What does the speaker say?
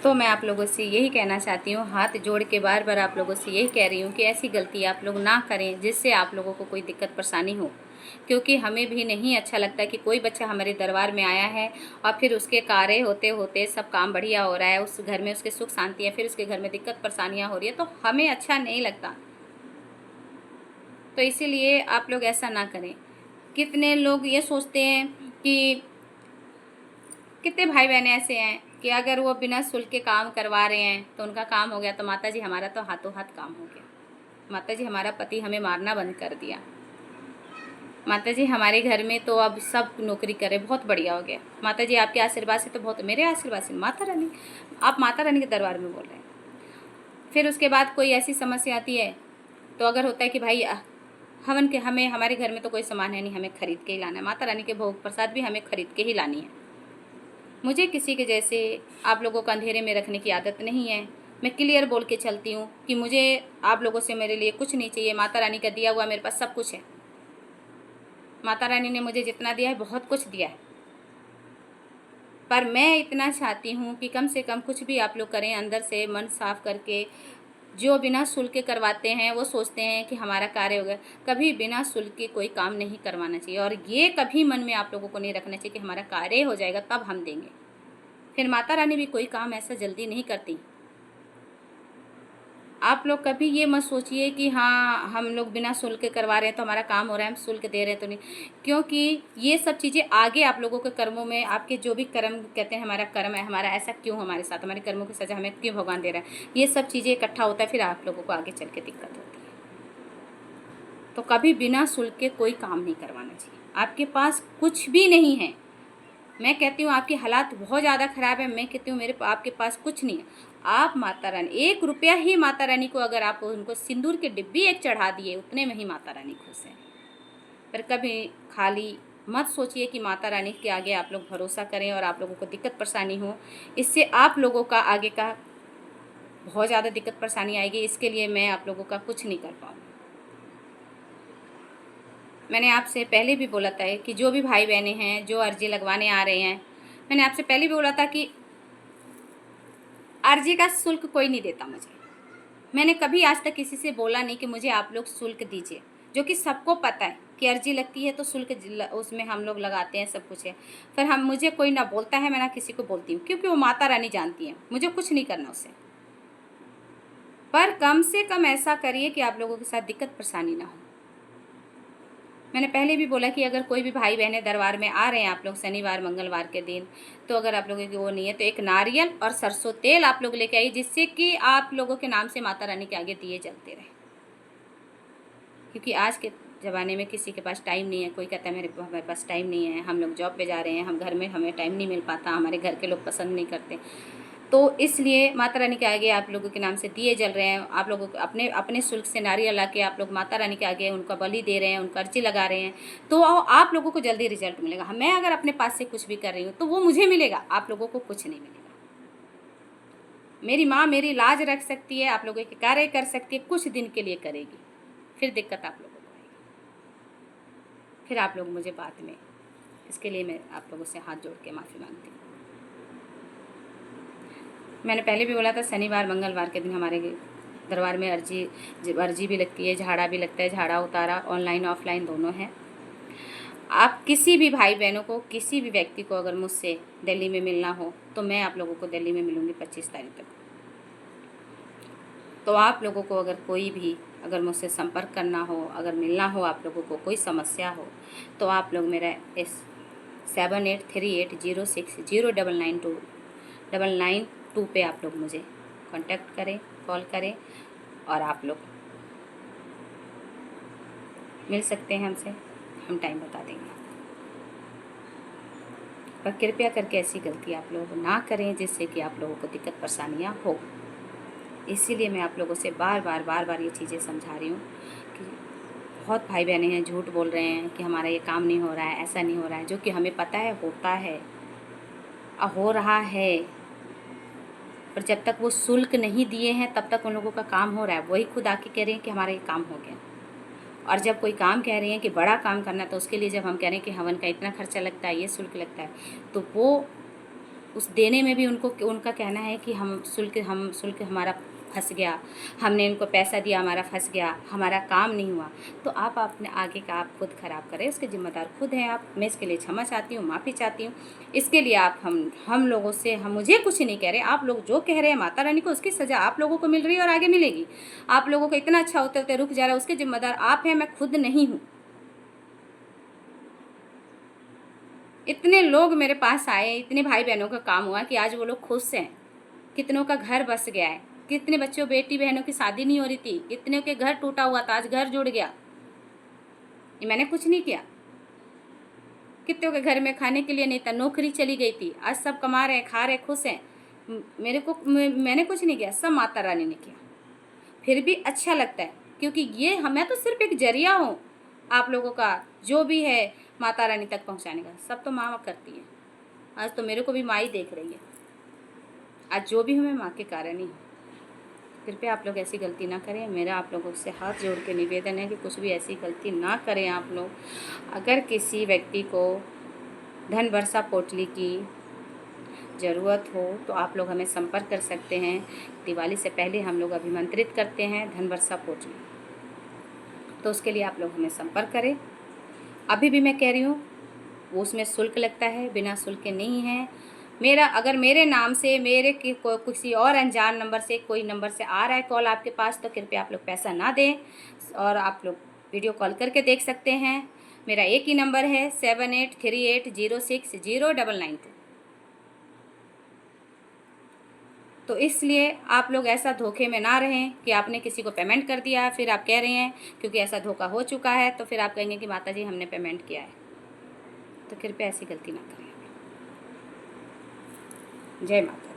तो मैं आप लोगों से यही कहना चाहती हूँ, हाथ जोड़ के बार बार आप लोगों से यही कह रही हूँ कि ऐसी गलती आप लोग ना करें जिससे आप लोगों को कोई दिक्कत परेशानी हो। क्योंकि हमें भी नहीं अच्छा लगता कि कोई बच्चा हमारे दरबार में आया है और फिर उसके कार्य होते होते सब काम बढ़िया हो रहा है, उस घर में उसके सुख शांति है, फिर उसके घर में दिक्कत परेशानियाँ हो रही है, तो हमें अच्छा नहीं लगता। तो इसीलिए आप लोग ऐसा ना करें। कितने लोग ये सोचते हैं कि कितने भाई बहन ऐसे हैं कि अगर वो बिना शुल्क के काम करवा रहे हैं तो उनका काम हो गया, तो माता जी हमारा तो हाथों हाथ काम हो गया। माता जी हमारा पति हमें मारना बंद कर दिया। माता जी हमारे घर में तो अब सब नौकरी करे, बहुत बढ़िया हो गया। माता जी आपके आशीर्वाद से तो बहुत, मेरे आशीर्वाद से माता रानी, आप माता रानी के दरबार में बोल रहे हैं। फिर उसके बाद कोई ऐसी समस्या आती है तो अगर होता है कि भाई हवन के हमें, हमारे घर में तो कोई सामान है नहीं, हमें खरीद के ही लाना है, माता रानी के भोग प्रसाद भी हमें खरीद के ही लानी है। मुझे किसी के जैसे आप लोगों को अंधेरे में रखने की आदत नहीं है। मैं क्लियर बोल के चलती हूँ कि मुझे आप लोगों से मेरे लिए कुछ नहीं चाहिए। माता रानी का दिया हुआ मेरे पास सब कुछ है। माता रानी ने मुझे जितना दिया है बहुत कुछ दिया है, पर मैं इतना चाहती हूँ कि कम से कम कुछ भी आप लोग करें अंदर से मन साफ करके। जो बिना शुल्क के करवाते हैं वो सोचते हैं कि हमारा कार्य हो गया। कभी बिना शुल्क के कोई काम नहीं करवाना चाहिए, और ये कभी मन में आप लोगों को नहीं रखना चाहिए कि हमारा कार्य हो जाएगा तब हम देंगे। फिर माता रानी भी कोई काम ऐसा जल्दी नहीं करती। आप लोग कभी ये मत सोचिए कि हाँ हम लोग बिना शुल्क के करवा रहे हैं तो हमारा काम हो रहा है, हम शुल्क दे रहे हैं तो नहीं। क्योंकि ये सब चीज़ें आगे आप लोगों के कर्मों में, आपके जो भी कर्म कहते हैं हमारा कर्म है, हमारा ऐसा क्यों हमारे साथ, हमारे कर्मों की सज़ा हमें क्यों भगवान दे रहा है, ये सब चीज़ें इकट्ठा होता है, फिर आप लोगों को आगे चल के दिक्कत होती है। तो कभी बिना शुल्क के कोई काम नहीं करवाना चाहिए। आपके पास कुछ भी नहीं है, मैं कहती हूँ आपकी हालात बहुत ज़्यादा ख़राब है, मैं कहती हूँ मेरे आपके पास कुछ नहीं है, आप माता रानी 1 रुपया ही माता रानी को अगर आप उनको सिंदूर की डिब्बी एक चढ़ा दिए, उतने में ही माता रानी खुश हैं। पर कभी खाली मत सोचिए कि माता रानी के आगे आप लोग भरोसा करें और आप लोगों को दिक्कत परेशानी हो, इससे आप लोगों का आगे का बहुत ज़्यादा दिक्कत परेशानी आएगी। इसके लिए मैं आप लोगों का कुछ नहीं कर पाऊँ। मैंने आपसे पहले भी बोला था कि जो भी भाई बहनें हैं जो अर्जी लगवाने आ रहे हैं, मैंने आपसे पहले भी बोला था कि अर्जी का शुल्क कोई नहीं देता मुझे। मैंने कभी आज तक किसी से बोला नहीं कि मुझे आप लोग शुल्क दीजिए, जो कि सबको पता है कि अर्जी लगती है तो शुल्क उसमें हम लोग लगाते हैं, सब कुछ है। फिर हम, मुझे कोई ना बोलता है, मैं ना किसी को बोलती हूँ, क्योंकि वो माता रानी जानती हैं, मुझे कुछ नहीं करना उससे। पर कम से कम ऐसा करिए कि आप लोगों के साथ दिक्कत परेशानी ना हो। मैंने पहले भी बोला कि अगर कोई भी भाई बहनें दरबार में आ रहे हैं आप लोग शनिवार मंगलवार के दिन, तो अगर आप लोगों की वो नहीं है तो एक नारियल और सरसों तेल आप लोग लेके आइए, जिससे कि आप लोगों के नाम से माता रानी के आगे दिए जलते रहे। क्योंकि आज के ज़माने में किसी के पास टाइम नहीं है। कोई कहता है हमारे पास टाइम नहीं है, हम लोग जॉब पे जा रहे हैं, हम घर में हमें टाइम नहीं मिल पाता, हमारे घर के लोग पसंद नहीं करते। तो इसलिए माता रानी के आगे आप लोगों के नाम से दिए जल रहे हैं। आप लोगों को अपने अपने शुल्क से नारियल ला के आप लोग माता रानी के आगे उनका बलि दे रहे हैं, उनका अर्जी लगा रहे हैं, तो आप लोगों को जल्दी रिजल्ट मिलेगा। मैं अगर अपने पास से कुछ भी कर रही हूँ तो वो मुझे मिलेगा, आप लोगों को कुछ नहीं मिलेगा। मेरी माँ मेरी लाज रख सकती है, आप लोगों के कार्य कर सकती है, कुछ दिन के लिए करेगी, फिर दिक्कत आप लोगों को आएगी, फिर आप लोग मुझे बाद में। इसके लिए मैं आप लोगों से हाथ जोड़ के माफ़ी मांगती हूँ। मैंने पहले भी बोला था शनिवार मंगलवार के दिन हमारे दरबार में अर्जी भी लगती है, झाड़ा भी लगता है, झाड़ा उतारा ऑनलाइन ऑफलाइन दोनों है। आप किसी भी भाई बहनों को, किसी भी व्यक्ति को अगर मुझसे दिल्ली में मिलना हो तो मैं आप लोगों को दिल्ली में मिलूँगी 25 तारीख तक। तो आप लोगों को अगर कोई भी अगर मुझसे संपर्क करना हो, अगर मिलना हो, आप लोगों को कोई समस्या हो, तो आप लोग मेरा 7838060992 पे आप लोग मुझे कांटेक्ट करें, कॉल करें, और आप लोग मिल सकते हैं हमसे, हम टाइम बता देंगे। पर कृपया करके ऐसी गलती आप लोग ना करें जिससे कि आप लोगों को दिक्कत परेशानियाँ हो। इसीलिए मैं आप लोगों से बार बार ये चीज़ें समझा रही हूँ कि बहुत भाई बहनें हैं झूठ बोल रहे हैं कि हमारा ये काम नहीं हो रहा है, ऐसा नहीं हो रहा है, जो कि हमें पता है होता है, हो रहा है। पर जब तक वो शुल्क नहीं दिए हैं तब तक उन लोगों का काम हो रहा है। वही खुद आके कह रहे हैं कि हमारा ये काम हो गया। और जब कोई काम कह रहे हैं कि बड़ा काम करना, तो उसके लिए जब हम कह रहे हैं कि हवन का इतना खर्चा लगता है, ये शुल्क लगता है, तो वो उस देने में भी उनको उनका कहना है कि हम शुल्क हमारा फंस गया, हमने इनको पैसा दिया हमारा फंस गया, हमारा काम नहीं हुआ। तो आप अपने आगे का आप खुद ख़राब करें, उसके ज़िम्मेदार खुद हैं आप। मैं इसके लिए क्षमा चाहती हूँ, माफ़ी चाहती हूँ। इसके लिए आप हम लोगों से, हम मुझे कुछ नहीं कह रहे, आप लोग जो कह रहे हैं माता रानी को, उसकी सज़ा आप लोगों को मिल रही है और आगे मिलेगी। आप लोगों को इतना अच्छा होते होते रुक जा रहा है, उसके ज़िम्मेदार आप हैं, मैं खुद नहीं हूँ। इतने लोग मेरे पास आए, इतने भाई बहनों का काम हुआ कि आज वो लोग खुश हैं। कितनों का घर बस गया है, कितने बच्चों बेटी बहनों की शादी नहीं हो रही थी, कितने के घर टूटा हुआ था, आज घर जुड़ गया। ये मैंने कुछ नहीं किया। कितनों के घर में खाने के लिए नहीं था, नौकरी चली गई थी, आज सब कमा रहे हैं, खा रहे, खुश हैं। मैंने कुछ नहीं किया, सब माता रानी ने किया। फिर भी अच्छा लगता है, क्योंकि ये मैं तो सिर्फ एक जरिया हूँ आप लोगों का, जो भी है माता रानी तक पहुँचाने का। सब तो माँ करती है, आज तो मेरे को भी माँ ही देख रही है। आज जो भी हूँ मैं माँ के कारण ही हूँ। कृपया आप लोग ऐसी गलती ना करें। मेरा आप लोगों से हाथ जोड़ के निवेदन है कि कुछ भी ऐसी गलती ना करें आप लोग। अगर किसी व्यक्ति को धन वर्षा पोटली की ज़रूरत हो तो आप लोग हमें संपर्क कर सकते हैं। दिवाली से पहले हम लोग अभिमंत्रित करते हैं धन वर्षा पोटली, तो उसके लिए आप लोग हमें संपर्क करें। अभी भी मैं कह रही हूँ, वो उसमें शुल्क लगता है, बिना शुल्क के नहीं है। अगर मेरे नाम से किसी और अनजान नंबर से कोई नंबर से आ रहा है कॉल आपके पास, तो कृपया आप लोग पैसा ना दें और आप लोग वीडियो कॉल करके देख सकते हैं। मेरा एक ही नंबर है 7838060992। तो इसलिए आप लोग ऐसा धोखे में ना रहें कि आपने किसी को पेमेंट कर दिया, फिर आप कह रहे हैं क्योंकि ऐसा धोखा हो चुका है तो फिर आप कहेंगे कि माता जी हमने पेमेंट किया है। तो कृपया ऐसी गलती ना करें। जय माता।